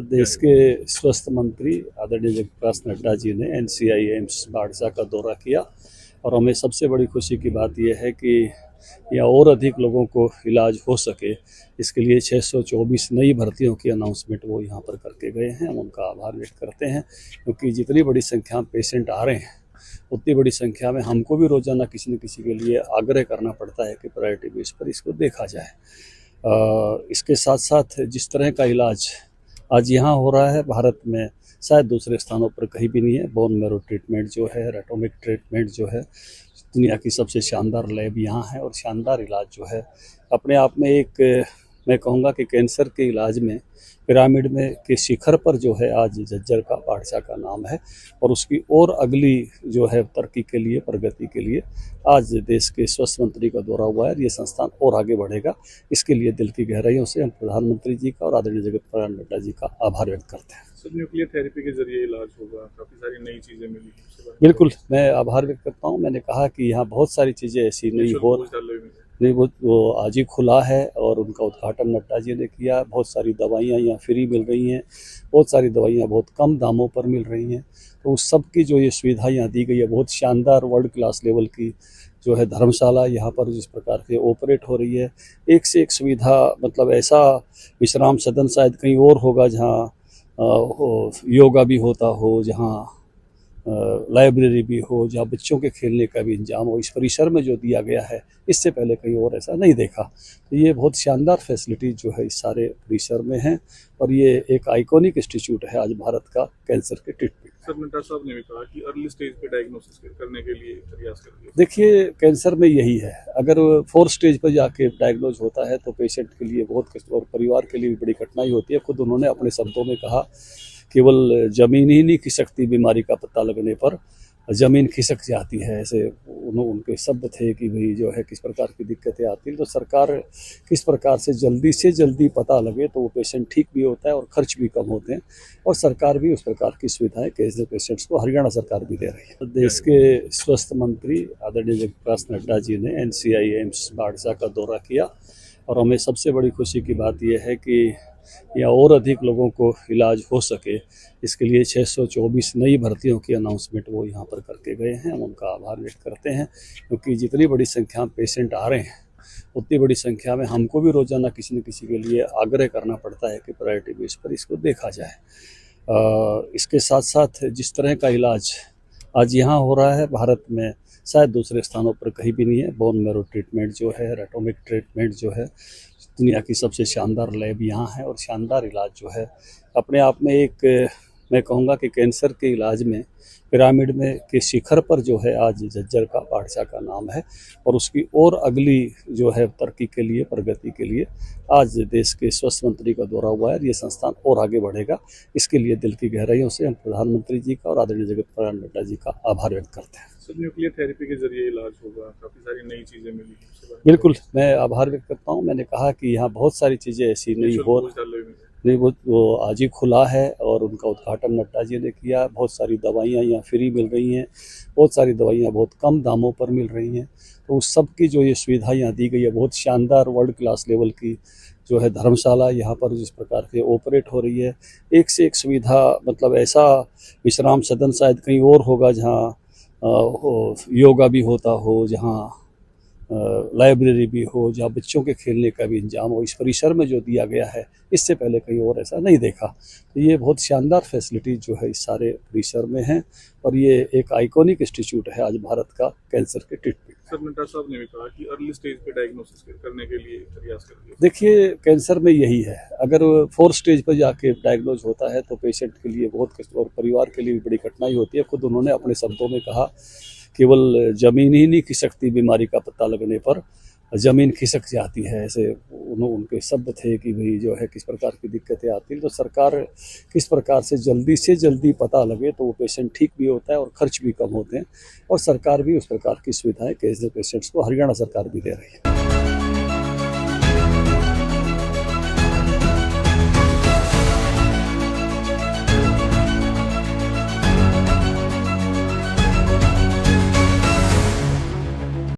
देश के स्वास्थ्य मंत्री आदरणीय जगत प्रकाश नड्डा जी ने एनसीआई एम्स बाड़सा का दौरा किया और हमें सबसे बड़ी खुशी की बात यह है कि यहाँ और अधिक लोगों को इलाज हो सके, इसके लिए 624 नई भर्तियों की अनाउंसमेंट वो यहाँ पर करके गए हैं। हम उनका आभार व्यक्त करते हैं, क्योंकि जितनी बड़ी संख्या में पेशेंट आ रहे हैं उतनी बड़ी संख्या में हमको भी रोजाना किसी न किसी के लिए आग्रह करना पड़ता है कि प्रायोरिटी बेस पर इसको देखा जाए। इसके साथ साथ जिस तरह का इलाज आज यहाँ हो रहा है, भारत में शायद दूसरे स्थानों पर कहीं भी नहीं है। बोन मैरो ट्रीटमेंट जो है, रेटोमिक ट्रीटमेंट जो है, दुनिया की सबसे शानदार लैब यहाँ है और शानदार इलाज जो है अपने आप में एक, मैं कहूँगा कि कैंसर के इलाज में पिरामिड में के शिखर पर जो है आज झज्जर का बाड़सा का नाम है। और उसकी और अगली जो है तरक्की के लिए, प्रगति के लिए आज देश के स्वास्थ्य मंत्री का दौरा हुआ है। ये संस्थान और आगे बढ़ेगा, इसके लिए दिल की गहराइयों से हम प्रधानमंत्री जी का और आदरणीय जगत प्रकाश नड्डा जी का आभार व्यक्त करते हैं। सर, न्यूक्लियर थेरेपी के जरिए इलाज होगा, काफ़ी सारी नई चीज़ें मिली। बिल्कुल, मैं आभार व्यक्त करता हूँ। मैंने कहा कि यहाँ बहुत सारी चीज़ें ऐसी नई हो नहीं, वो आज ही खुला है और उनका उद्घाटन नड्डा जी ने किया। बहुत सारी दवाइयाँ यहाँ फ्री मिल रही हैं, बहुत सारी दवाइयाँ बहुत कम दामों पर मिल रही हैं। तो उस सब की जो ये सुविधा यहाँ दी गई है, बहुत शानदार वर्ल्ड क्लास लेवल की जो है धर्मशाला यहाँ पर जिस प्रकार से ऑपरेट हो रही है, एक से एक सुविधा। मतलब ऐसा विश्राम सदन शायद कहीं और होगा जहाँ योगा भी होता हो, जहाँ लाइब्रेरी भी हो, जहाँ बच्चों के खेलने का भी इंतजाम हो। इस परिसर में जो दिया गया है, इससे पहले कहीं और ऐसा नहीं देखा। तो ये बहुत शानदार फैसिलिटी जो है इस सारे परिसर में है और ये एक आइकॉनिक इंस्टीट्यूट है आज भारत का कैंसर के ट्रीटमेंट। सर, नड्डा साहब ने भी कहा कि अर्ली स्टेज पे डायग्नोसिस करने के लिए प्रयास करिए। देखिए, कैंसर में यही है, अगर 4 स्टेज पर जाके डायग्नोज होता है तो पेशेंट के लिए बहुत कष्ट और परिवार के लिए भी बड़ी कठिनाई होती है। खुद उन्होंने अपने शब्दों में कहा, केवल जमीन ही नहीं खिसकती बीमारी का पता लगने पर, ज़मीन खिसक जाती है। ऐसे उनके शब्द थे कि भाई जो है किस प्रकार की दिक्कतें आती हैं, तो सरकार किस प्रकार से जल्दी पता लगे तो वो पेशेंट ठीक भी होता है और खर्च भी कम होते हैं। और सरकार भी उस प्रकार की सुविधाएं कैंसर पेशेंट्स को हरियाणा सरकार भी दे रही है। देश के स्वास्थ्य मंत्री आदरणीय जगत प्रकाश नड्डा जी ने एनसीआई एम्स बाड़सा का दौरा किया और हमें सबसे बड़ी खुशी की बात यह है कि या और अधिक लोगों को इलाज हो सके, इसके लिए 624 नई भर्तियों की अनाउंसमेंट वो यहाँ पर करके गए हैं। हम उनका आभार व्यक्त करते हैं, क्योंकि जितनी बड़ी संख्या में पेशेंट आ रहे हैं उतनी बड़ी संख्या में हमको भी रोजाना किसी न किसी के लिए आग्रह करना पड़ता है कि प्रायोरिटी बेस पर इसको देखा जाए। इसके साथ साथ जिस तरह का इलाज आज यहाँ हो रहा है, भारत में शायद दूसरे स्थानों पर कहीं भी नहीं है। बोन मैरो ट्रीटमेंट जो है, रेटोमिक ट्रीटमेंट जो है, दुनिया की सबसे शानदार लैब यहाँ है और शानदार इलाज जो है अपने आप में एक, मैं कहूँगा कि कैंसर के इलाज में पिरामिड में के शिखर पर जो है आज झज्जर का बाड़सा का नाम है। और उसकी और अगली जो है तरक्की के लिए, प्रगति के लिए आज देश के स्वास्थ्य मंत्री का दौरा हुआ है। ये संस्थान और आगे बढ़ेगा, इसके लिए दिल की गहराइयों से हम प्रधानमंत्री जी का और आदरणीय जगत प्रकाश नड्डा जी का आभार व्यक्त करते हैं। सर, न्यूक्लियर थेरेपी के जरिए इलाज होगा, काफ़ी सारी नई चीज़ें मिली। बिल्कुल, मैं आभार व्यक्त करता हूँ। मैंने कहा कि यहाँ बहुत सारी चीज़ें ऐसी नहीं, वो आज ही खुला है और उनका उद्घाटन नड्डा जी ने किया। बहुत सारी दवाइयाँ यहाँ फ्री मिल रही हैं, बहुत सारी दवाइयाँ बहुत कम दामों पर मिल रही हैं। तो उस सब की जो ये सुविधा यहाँ दी गई है, बहुत शानदार वर्ल्ड क्लास लेवल की जो है धर्मशाला यहाँ पर जिस प्रकार से ऑपरेट हो रही है, एक से एक सुविधा। मतलब ऐसा विश्राम सदन शायद कहीं और होगा जहाँ योगा भी होता हो, जहाँ लाइब्रेरी भी हो, जहाँ बच्चों के खेलने का भी इंतजाम हो। इस परिसर में जो दिया गया है, इससे पहले कहीं और ऐसा नहीं देखा। तो ये बहुत शानदार फैसिलिटी जो है इस सारे परिसर में है और ये एक आइकॉनिक इंस्टीट्यूट है आज भारत का कैंसर के ट्रीटमेंट। सर, नड्डा साहब ने भी कहा कि अर्ली स्टेज पे डायग्नोसिस करने के लिए प्रयास करिए। देखिए, कैंसर में यही है, अगर 4 स्टेज पर जाके डायग्नोज होता है तो पेशेंट के लिए बहुत कष्ट और परिवार के लिए भी बड़ी कठिनाई होती है। खुद उन्होंने अपने शब्दों में कहा, केवल जमीन ही नहीं खिसकती बीमारी का पता लगने पर, ज़मीन खिसक जाती है। ऐसे उनके शब्द थे कि भाई जो है किस प्रकार की दिक्कतें आती हैं, तो सरकार किस प्रकार से जल्दी पता लगे तो वो पेशेंट ठीक भी होता है और खर्च भी कम होते हैं। और सरकार भी उस प्रकार की सुविधाएं कैंसर पेशेंट्स को हरियाणा सरकार भी दे रही है।